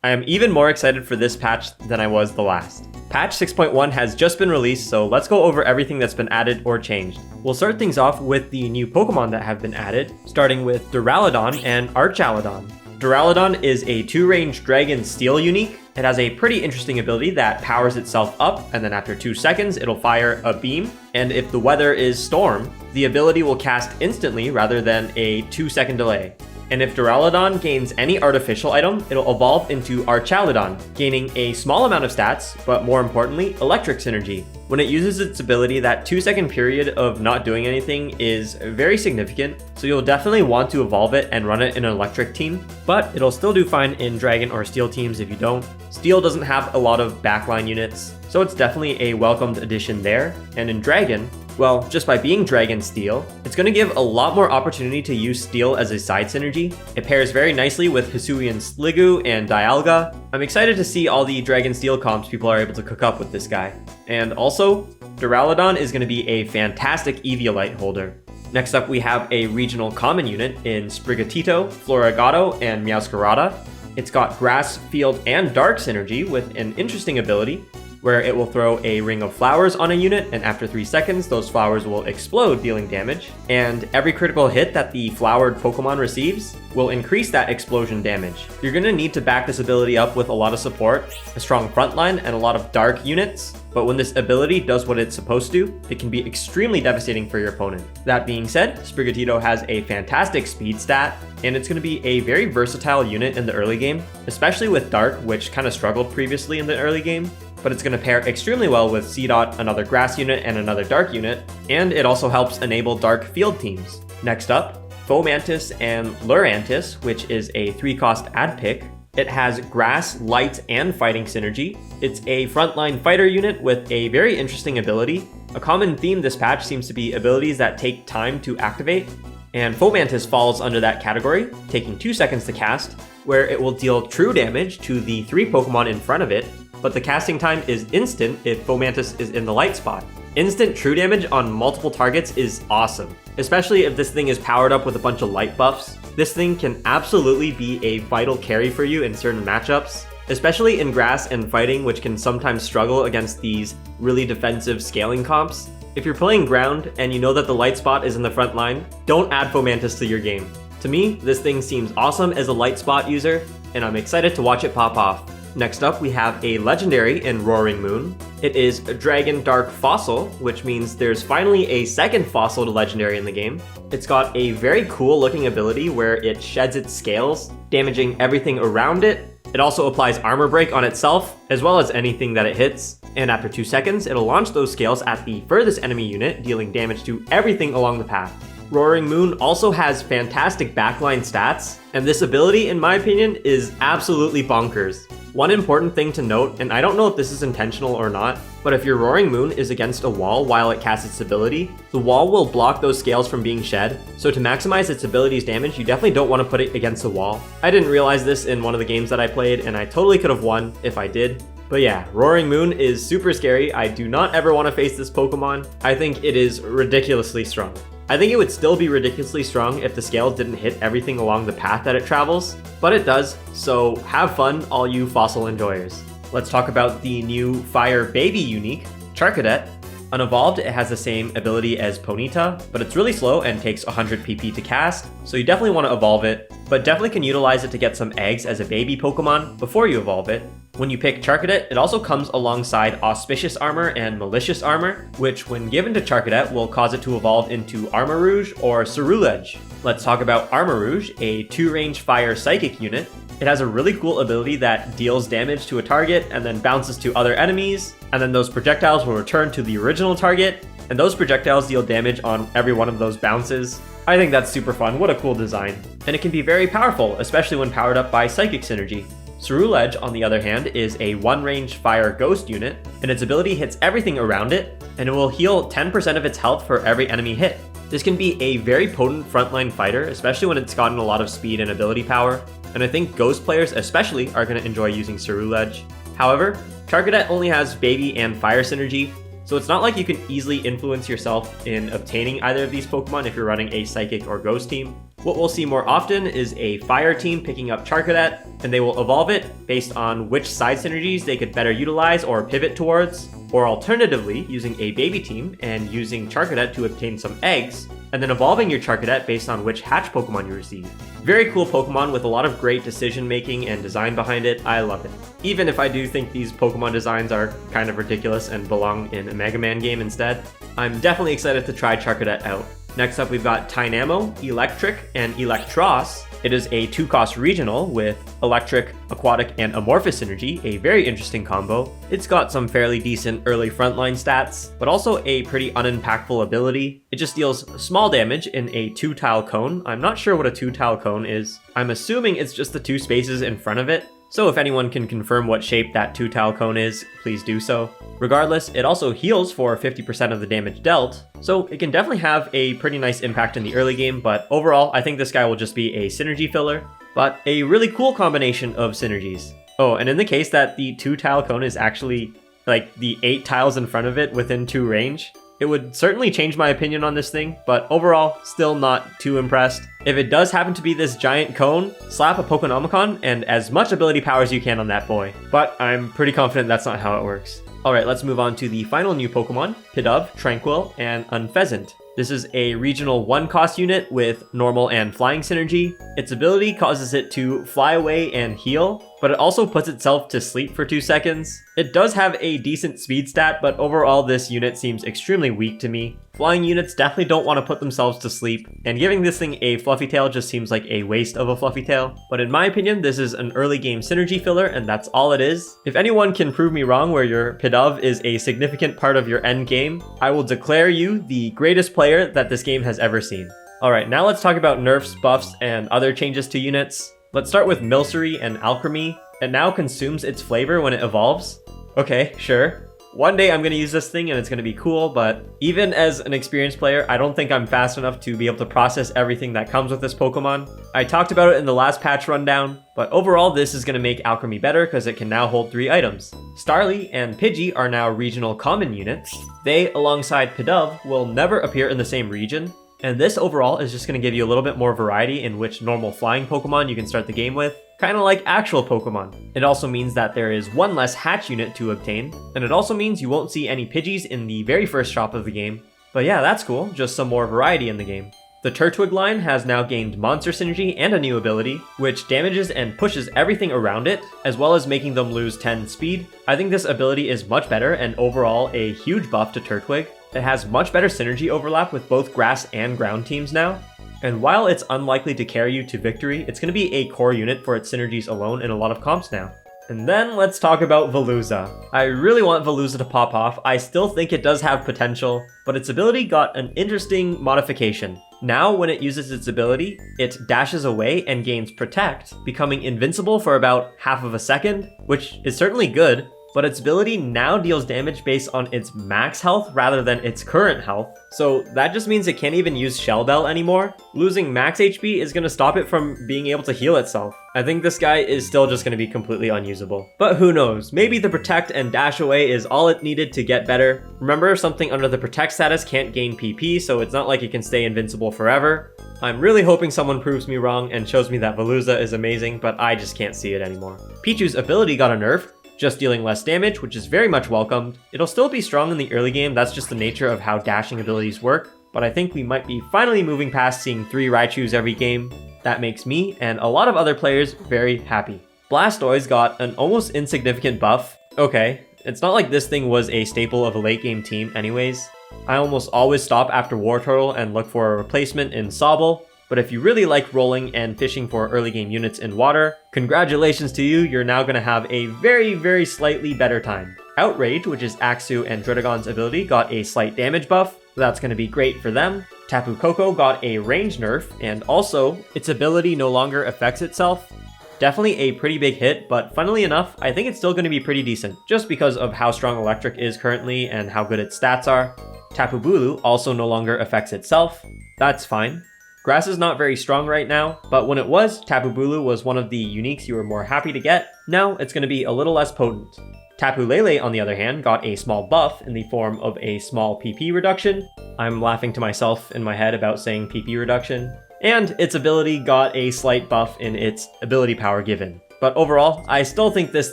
I am even more excited for this patch than I was the last. Patch 6.1 has just been released, so let's go over everything that's been added or changed. We'll start things off with the new Pokemon that have been added, starting with Duraludon and Archaludon. Duraludon is a 2-range Dragon Steel unique. It has a pretty interesting ability that powers itself up, and then after 2 seconds, it'll fire a beam. And if the weather is Storm, the ability will cast instantly rather than a 2-second delay. And if Duraludon gains any artificial item, it'll evolve into Archaludon, gaining a small amount of stats, but more importantly, electric synergy. When it uses its ability, that 2-second period of not doing anything is very significant, so you'll definitely want to evolve it and run it in an electric team, but it'll still do fine in Dragon or Steel teams if you don't. Steel doesn't have a lot of backline units, so it's definitely a welcomed addition there, and in Dragon, well, just by being Dragon Steel, it's going to give a lot more opportunity to use Steel as a side synergy. It pairs very nicely with Hisuian Sliggoo and Dialga. I'm excited to see all the Dragon Steel comps people are able to cook up with this guy. And also, Duraludon is going to be a fantastic Eviolite holder. Next up, we have a regional common unit in Sprigatito, Floragato, and Meowscarada. It's got Grass, Field, and Dark synergy with an interesting ability, where it will throw a ring of flowers on a unit, and after 3 seconds, those flowers will explode, dealing damage. And every critical hit that the flowered Pokemon receives will increase that explosion damage. You're going to need to back this ability up with a lot of support, a strong frontline, and a lot of dark units. But when this ability does what it's supposed to, it can be extremely devastating for your opponent. That being said, Sprigatito has a fantastic speed stat, and it's going to be a very versatile unit in the early game, especially with Dark, which kind of struggled previously in the early game. But it's going to pair extremely well with Seedot, another grass unit, and another dark unit, and it also helps enable dark field teams. Next up, Fomantis and Lurantis, which is a 3-cost ad pick. It has grass, light, and fighting synergy. It's a frontline fighter unit with a very interesting ability. A common theme this patch seems to be abilities that take time to activate, and Fomantis falls under that category, taking 2 seconds to cast, where it will deal true damage to the 3 Pokemon in front of it, but the casting time is instant if Fomantis is in the light spot. Instant true damage on multiple targets is awesome, especially if this thing is powered up with a bunch of light buffs. This thing can absolutely be a vital carry for you in certain matchups, especially in grass and fighting, which can sometimes struggle against these really defensive scaling comps. If you're playing ground and you know that the light spot is in the front line, don't add Fomantis to your game. To me, this thing seems awesome as a light spot user, and I'm excited to watch it pop off. Next up, we have a legendary in Roaring Moon. It is a Dragon Dark Fossil, which means there's finally a second fossil to legendary in the game. It's got a very cool looking ability where it sheds its scales, damaging everything around it. It also applies armor break on itself, as well as anything that it hits. And after 2 seconds, it'll launch those scales at the furthest enemy unit, dealing damage to everything along the path. Roaring Moon also has fantastic backline stats, and this ability, in my opinion, is absolutely bonkers. One important thing to note, and I don't know if this is intentional or not, but if your Roaring Moon is against a wall while it casts its ability, the wall will block those scales from being shed, so to maximize its ability's damage, you definitely don't want to put it against the wall. I didn't realize this in one of the games that I played, and I totally could have won if I did. But yeah, Roaring Moon is super scary. I do not ever want to face this Pokemon. I think it is ridiculously strong. I think it would still be ridiculously strong if the scales didn't hit everything along the path that it travels, but it does, so have fun, all you fossil enjoyers. Let's talk about the new Fire Baby unique, Charcadet. Unevolved, it has the same ability as Ponyta, but it's really slow and takes 100 PP to cast, so you definitely want to evolve it, but definitely can utilize it to get some eggs as a baby Pokemon before you evolve it. When you pick Charcadet, it also comes alongside Auspicious Armor and Malicious Armor, which when given to Charcadet will cause it to evolve into Armor Rouge or Cerulege. Let's talk about Armor Rouge, a 2-range fire psychic unit. It has a really cool ability that deals damage to a target and then bounces to other enemies, and then those projectiles will return to the original target, and those projectiles deal damage on every one of those bounces. I think that's super fun, what a cool design. And it can be very powerful, especially when powered up by Psychic Synergy. Cerulege, on the other hand, is a 1-range fire ghost unit, and its ability hits everything around it, and it will heal 10% of its health for every enemy hit. This can be a very potent frontline fighter, especially when it's gotten a lot of speed and ability power, and I think ghost players especially are going to enjoy using Cerulege. However, Charcadet only has baby and fire synergy, so it's not like you can easily influence yourself in obtaining either of these Pokemon if you're running a psychic or ghost team. What we'll see more often is a fire team picking up Charcadet, and they will evolve it based on which side synergies they could better utilize or pivot towards, or alternatively, using a baby team and using Charcadet to obtain some eggs, and then evolving your Charcadet based on which hatch Pokemon you receive. Very cool Pokemon with a lot of great decision making and design behind it. I love it. Even if I do think these Pokemon designs are kind of ridiculous and belong in a Mega Man game instead, I'm definitely excited to try Charcadet out. Next up, we've got Tynamo, Electric, and Electros. It is a 2-cost regional with Electric, Aquatic, and Amorphous synergy, a very interesting combo. It's got some fairly decent early frontline stats, but also a pretty unimpactful ability. It just deals small damage in a 2-tile cone. I'm not sure what a 2-tile cone is. I'm assuming it's just the 2 spaces in front of it. So if anyone can confirm what shape that 2-tile cone is, please do so. Regardless, it also heals for 50% of the damage dealt, so it can definitely have a pretty nice impact in the early game, but overall, I think this guy will just be a synergy filler, but a really cool combination of synergies. Oh, and in the case that the 2-tile cone is actually like the 8 tiles in front of it within 2 range, it would certainly change my opinion on this thing, but overall, still not too impressed. If it does happen to be this giant cone, slap a Pokenomicon and as much ability power as you can on that boy. But I'm pretty confident that's not how it works. Alright, let's move on to the final new Pokemon, Pidove, Tranquil, and Unpheasant. This is a regional 1-cost unit with normal and flying synergy. Its ability causes it to fly away and heal, but it also puts itself to sleep for 2 seconds. It does have a decent speed stat, but overall this unit seems extremely weak to me. Flying units definitely don't want to put themselves to sleep, and giving this thing a fluffy tail just seems like a waste of a fluffy tail. But in my opinion, this is an early game synergy filler, and that's all it is. If anyone can prove me wrong where your Pidove is a significant part of your end game, I will declare you the greatest player that this game has ever seen. Alright, now let's talk about nerfs, buffs, and other changes to units. Let's start with Milcery and Alchemy. It now consumes its flavor when it evolves. Okay, sure. One day I'm going to use this thing and it's going to be cool, but even as an experienced player, I don't think I'm fast enough to be able to process everything that comes with this Pokemon. I talked about it in the last patch rundown, but overall this is going to make Alchemy better because it can now hold 3 items. Starly and Pidgey are now regional common units. They, alongside Pidove, will never appear in the same region. And this overall is just going to give you a little bit more variety in which normal flying Pokemon you can start the game with, kind of like actual Pokemon. It also means that there is 1 less hatch unit to obtain, and it also means you won't see any Pidgeys in the very first shop of the game. But yeah, that's cool, just some more variety in the game. The Turtwig line has now gained Monster Synergy and a new ability, which damages and pushes everything around it, as well as making them lose 10 speed. I think this ability is much better and overall a huge buff to Turtwig. It has much better synergy overlap with both grass and ground teams now. And while it's unlikely to carry you to victory, it's going to be a core unit for its synergies alone in a lot of comps now. And then let's talk about Veluza. I really want Veluza to pop off. I still think it does have potential, but its ability got an interesting modification. Now, when it uses its ability, it dashes away and gains Protect, becoming invincible for about half of a second, which is certainly good. But its ability now deals damage based on its max health rather than its current health. So that just means it can't even use Shell Bell anymore. Losing max HP is going to stop it from being able to heal itself. I think this guy is still just going to be completely unusable. But who knows, maybe the Protect and Dash Away is all it needed to get better. Remember, something under the Protect status can't gain PP, so it's not like it can stay invincible forever. I'm really hoping someone proves me wrong and shows me that Veluza is amazing, but I just can't see it anymore. Pichu's ability got a nerf, just dealing less damage, which is very much welcomed. It'll still be strong in the early game, that's just the nature of how dashing abilities work, but I think we might be finally moving past seeing 3 Raichus every game. That makes me, and a lot of other players, very happy. Blastoise got an almost insignificant buff. Okay, it's not like this thing was a staple of a late game team anyways. I almost always stop after Wartortle and look for a replacement in Sobble. But if you really like rolling and fishing for early game units in water, congratulations to you, you're now going to have a very slightly better time. Outrage, which is Axew and Druddigon's ability, got a slight damage buff, so that's going to be great for them. Tapu Koko got a range nerf, and also, its ability no longer affects itself. Definitely a pretty big hit, but funnily enough, I think it's still going to be pretty decent, just because of how strong Electric is currently and how good its stats are. Tapu Bulu also no longer affects itself. That's fine. Grass is not very strong right now, but when it was, Tapu Bulu was one of the uniques you were more happy to get. Now it's going to be a little less potent. Tapu Lele, on the other hand, got a small buff in the form of a small PP reduction. I'm laughing to myself in my head about saying PP reduction. and its ability got a slight buff in its ability power given. But overall, I still think this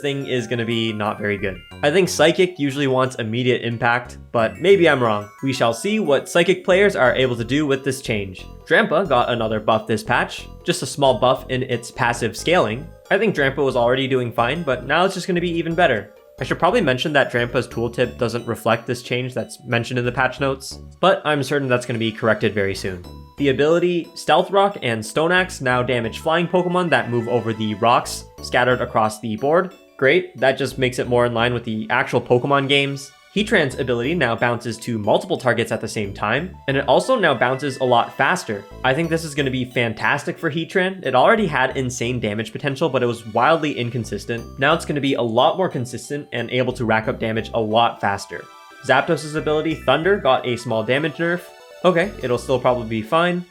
thing is going to be not very good. I think Psychic usually wants immediate impact, but maybe I'm wrong. We shall see what Psychic players are able to do with this change. Drampa got another buff this patch, just a small buff in its passive scaling. I think Drampa was already doing fine, but now it's just going to be even better. I should probably mention that Drampa's tooltip doesn't reflect this change that's mentioned in the patch notes, but I'm certain that's going to be corrected very soon. The ability Stealth Rock and Stone Axe now damage flying Pokemon that move over the rocks scattered across the board. Great, that just makes it more in line with the actual Pokemon games. Heatran's ability now bounces to multiple targets at the same time, and it also now bounces a lot faster. I think this is going to be fantastic for Heatran. It already had insane damage potential, but it was wildly inconsistent. Now it's going to be a lot more consistent and able to rack up damage a lot faster. Zapdos' ability Thunder got a small damage nerf. Okay, it'll still probably be fine.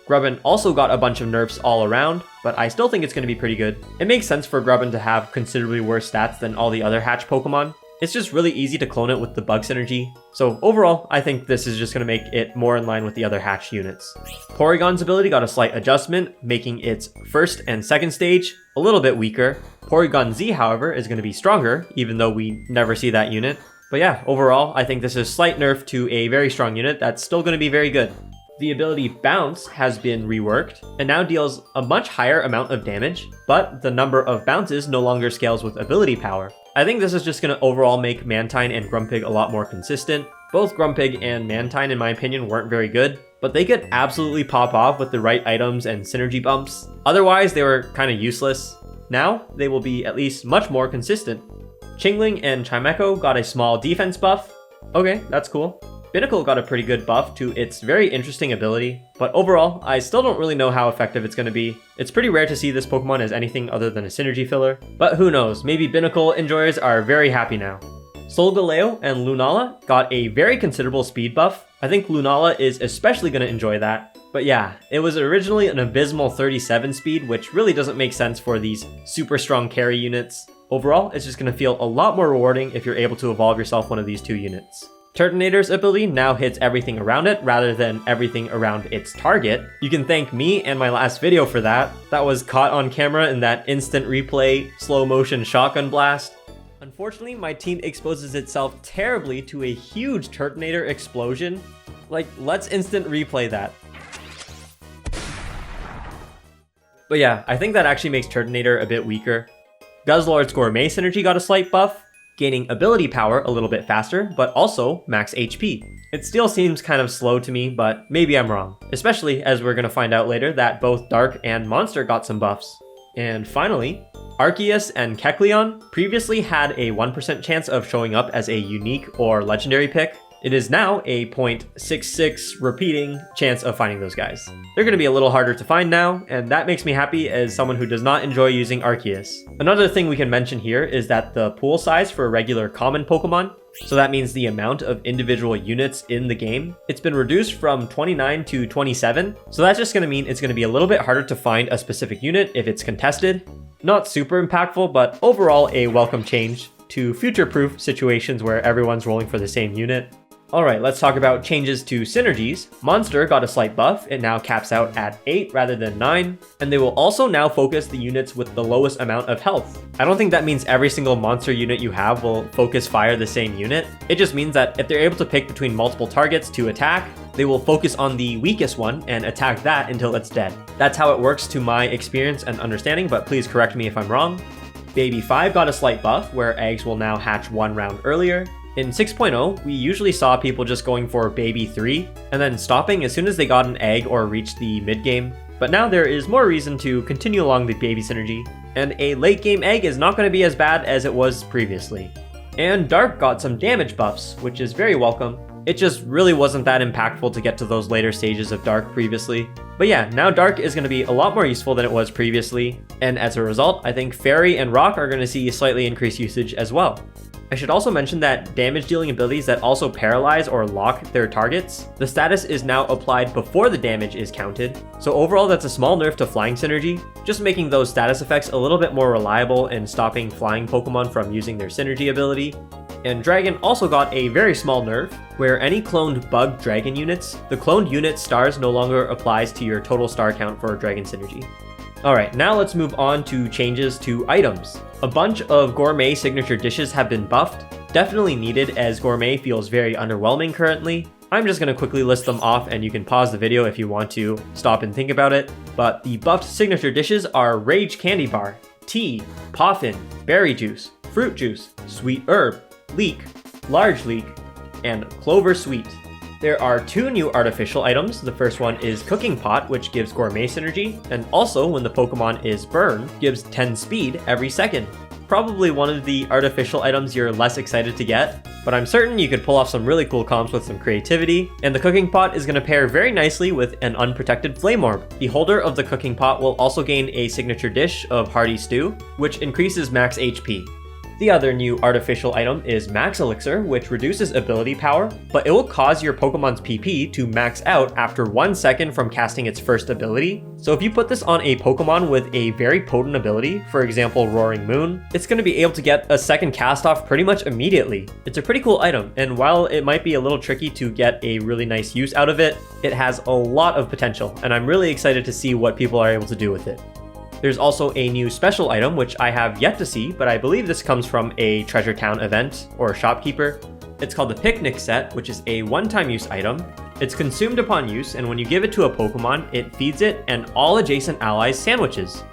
Grubbin also got a bunch of nerfs all around, but I still think it's going to be pretty good. It makes sense for Grubbin to have considerably worse stats than all the other hatch Pokemon. It's just really easy to clone it with the bug synergy. So overall, I think this is just going to make it more in line with the other hatch units. Porygon's ability got a slight adjustment, making its first and second stage a little bit weaker. Porygon Z, however, is going to be stronger, even though we never see that unit. But yeah, overall, I think this is a slight nerf to a very strong unit that's still going to be very good. The ability Bounce has been reworked and now deals a much higher amount of damage, but the number of bounces no longer scales with ability power. I think this is just going to overall make Mantine and Grumpig a lot more consistent. Both Grumpig and Mantine, in my opinion, weren't very good, but they could absolutely pop off with the right items and synergy bumps. Otherwise, they were kind of useless. Now, they will be at least much more consistent. Chingling and Chimecho got a small defense buff. Okay, that's cool. Binacle got a pretty good buff to its very interesting ability, but overall, I still don't really know how effective it's going to be. It's pretty rare to see this Pokemon as anything other than a synergy filler, but who knows, maybe Binacle enjoyers are very happy now. Solgaleo and Lunala got a very considerable speed buff. I think Lunala is especially going to enjoy that. But yeah, it was originally an abysmal 37 speed, which really doesn't make sense for these super strong carry units. Overall, it's just going to feel a lot more rewarding if you're able to evolve yourself one of these two units. Turtonator's ability now hits everything around it rather than everything around its target. You can thank me and my last video for that. That was caught on camera in that instant replay slow motion shotgun blast. Unfortunately, my team exposes itself terribly to a huge Turtonator explosion. Like, let's instant replay that. But yeah, I think that actually makes Turtonator a bit weaker. Guzzlord's Gourmet Synergy got a slight buff, gaining ability power a little bit faster, but also max HP. It still seems kind of slow to me, but maybe I'm wrong, especially as we're going to find out later that both Dark and Monster got some buffs. And finally, Arceus and Kecleon previously had a 1% chance of showing up as a unique or legendary pick. It is now a 0.66 repeating chance of finding those guys. They're going to be a little harder to find now, and that makes me happy as someone who does not enjoy using Arceus. Another thing we can mention here is that the pool size for a regular common Pokemon, so that means the amount of individual units in the game, it's been reduced from 29 to 27, so that's just going to mean it's going to be a little bit harder to find a specific unit if it's contested. Not super impactful, but overall a welcome change to future-proof situations where everyone's rolling for the same unit. Alright, let's talk about changes to synergies. Monster got a slight buff, it now caps out at 8 rather than 9, and they will also now focus the units with the lowest amount of health. I don't think that means every single monster unit you have will focus fire the same unit. It just means that if they're able to pick between multiple targets to attack, they will focus on the weakest one and attack that until it's dead. That's how it works to my experience and understanding, but please correct me if I'm wrong. Baby 5 got a slight buff, where eggs will now hatch 1 round earlier. In 6.0, we usually saw people just going for Baby 3, and then stopping as soon as they got an egg or reached the mid-game. But now there is more reason to continue along the Baby synergy, and a late-game egg is not going to be as bad as it was previously. And Dark got some damage buffs, which is very welcome. It just really wasn't that impactful to get to those later stages of Dark previously. But yeah, now Dark is going to be a lot more useful than it was previously, and as a result, I think Fairy and Rock are going to see slightly increased usage as well. I should also mention that damage dealing abilities that also paralyze or lock their targets, the status is now applied before the damage is counted. So overall, that's a small nerf to flying synergy, just making those status effects a little bit more reliable and stopping flying Pokemon from using their synergy ability. And Dragon also got a very small nerf, where any cloned bug Dragon units, the cloned unit stars no longer applies to your total star count for Dragon Synergy. Alright, now let's move on to changes to items. A bunch of gourmet signature dishes have been buffed, definitely needed as gourmet feels very underwhelming currently. I'm just going to quickly list them off and you can pause the video if you want to stop and think about it. But the buffed signature dishes are Rage Candy Bar, Tea, Poffin, Berry Juice, Fruit Juice, Sweet Herb, Leek, Large Leek, and Clover Sweet. There are 2 new artificial items. The first one is Cooking Pot, which gives gourmet synergy, and also when the Pokemon is burned, gives 10 speed every second. Probably one of the artificial items you're less excited to get, but I'm certain you could pull off some really cool comps with some creativity, and the Cooking Pot is going to pair very nicely with an unprotected Flame Orb. The holder of the Cooking Pot will also gain a signature dish of Hearty Stew, which increases max HP. The other new artificial item is Max Elixir, which reduces ability power, but it will cause your Pokemon's PP to max out after 1 second from casting its first ability. So if you put this on a Pokemon with a very potent ability, for example Roaring Moon, it's going to be able to get a second cast off pretty much immediately. It's a pretty cool item, and while it might be a little tricky to get a really nice use out of it, it has a lot of potential, and I'm really excited to see what people are able to do with it. There's also a new special item, which I have yet to see, but I believe this comes from a Treasure Town event or shopkeeper. It's called the Picnic Set, which is a one-time use item. It's consumed upon use, and when you give it to a Pokemon, it feeds it and all adjacent allies sandwiches.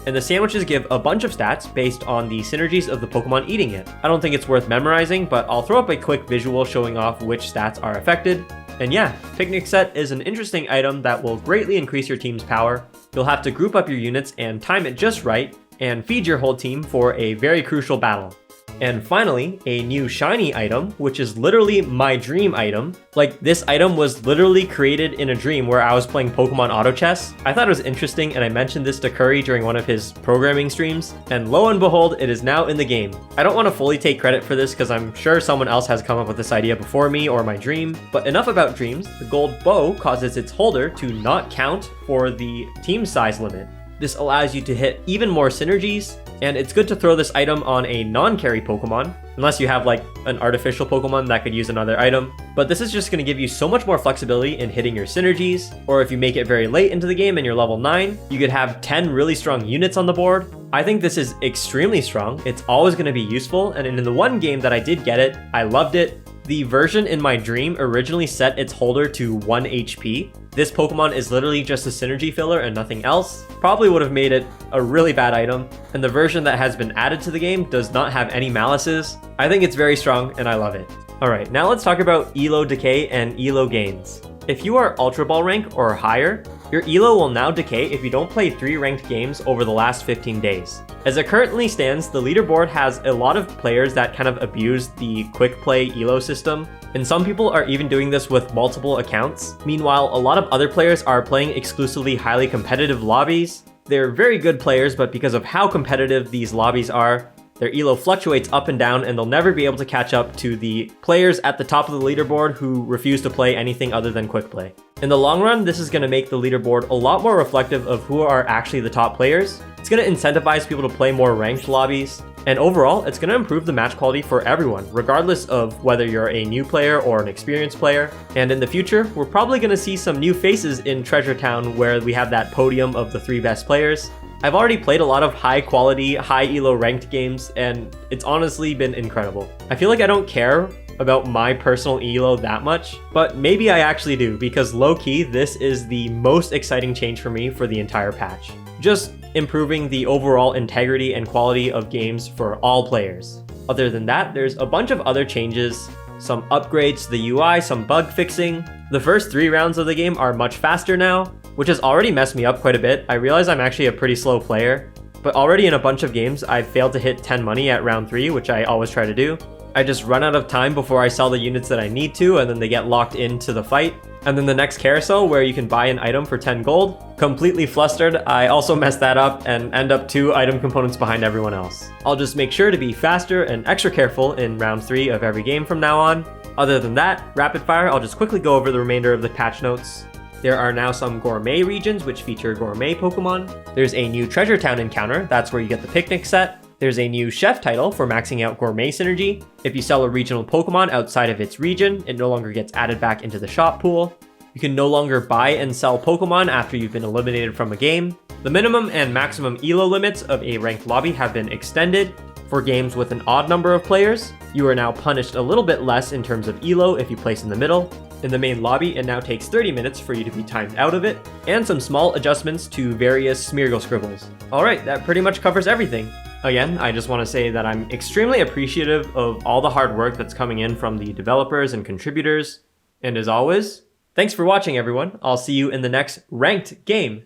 And the sandwiches give a bunch of stats based on the synergies of the Pokemon eating it. I don't think it's worth memorizing, but I'll throw up a quick visual showing off which stats are affected. And yeah, Picnic Set is an interesting item that will greatly increase your team's power. You'll have to group up your units and time it just right, and feed your whole team for a very crucial battle. And finally, a new shiny item, which is literally my dream item. Like, this item was literally created in a dream where I was playing Pokemon Auto Chess. I thought it was interesting, and I mentioned this to Curry during one of his programming streams, and lo and behold, it is now in the game. I don't want to fully take credit for this because I'm sure someone else has come up with this idea before me or my dream, but enough about dreams. The gold bow causes its holder to not count for the team size limit. This allows you to hit even more synergies, and it's good to throw this item on a non-carry Pokemon, unless you have like an artificial Pokemon that could use another item. But this is just going to give you so much more flexibility in hitting your synergies, or if you make it very late into the game and you're level 9, you could have 10 really strong units on the board. I think this is extremely strong. It's always going to be useful, and in the one game that I did get it, I loved it. The version in my dream originally set its holder to 1 HP. This Pokemon is literally just a synergy filler and nothing else. Probably would have made it a really bad item, and the version that has been added to the game does not have any malices. I think it's very strong and I love it. Alright, now let's talk about Elo Decay and Elo Gains. If you are Ultra Ball rank or higher, your Elo will now decay if you don't play 3 ranked games over the last 15 days. As it currently stands, the leaderboard has a lot of players that kind of abuse the quick play Elo system, and some people are even doing this with multiple accounts. Meanwhile, a lot of other players are playing exclusively highly competitive lobbies. They're very good players, but because of how competitive these lobbies are, their elo fluctuates up and down, and they'll never be able to catch up to the players at the top of the leaderboard who refuse to play anything other than quick play. In the long run, this is going to make the leaderboard a lot more reflective of who are actually the top players. It's going to incentivize people to play more ranked lobbies, and overall, it's going to improve the match quality for everyone, regardless of whether you're a new player or an experienced player. And in the future, we're probably going to see some new faces in Treasure Town where we have that podium of the 3 best players. I've already played a lot of high quality, high elo ranked games, and it's honestly been incredible. I feel like I don't care about my personal elo that much, but maybe I actually do, because low-key, this is the most exciting change for me for the entire patch. Just improving the overall integrity and quality of games for all players. Other than that, there's a bunch of other changes, some upgrades to the UI, some bug fixing. The first 3 rounds of the game are much faster now, which has already messed me up quite a bit. I realize I'm actually a pretty slow player, but already in a bunch of games, I've failed to hit 10 money at round 3, which I always try to do. I just run out of time before I sell the units that I need to, and then they get locked into the fight. And then the next carousel, where you can buy an item for 10 gold, completely flustered. I also messed that up and end up 2 item components behind everyone else. I'll just make sure to be faster and extra careful in round 3 of every game from now on. Other than that, rapid fire, I'll just quickly go over the remainder of the patch notes. There are now some gourmet regions which feature gourmet Pokemon. There's a new Treasure Town encounter, that's where you get the picnic set. There's a new chef title for maxing out gourmet synergy. If you sell a regional Pokemon outside of its region, it no longer gets added back into the shop pool. You can no longer buy and sell Pokemon after you've been eliminated from a game. The minimum and maximum ELO limits of a ranked lobby have been extended. For games with an odd number of players, you are now punished a little bit less in terms of ELO if you place in the middle. In the main lobby, it now takes 30 minutes for you to be timed out of it, and some small adjustments to various Smeargle scribbles. Alright, that pretty much covers everything. Again, I just want to say that I'm extremely appreciative of all the hard work that's coming in from the developers and contributors. And as always, thanks for watching everyone. I'll see you in the next ranked game.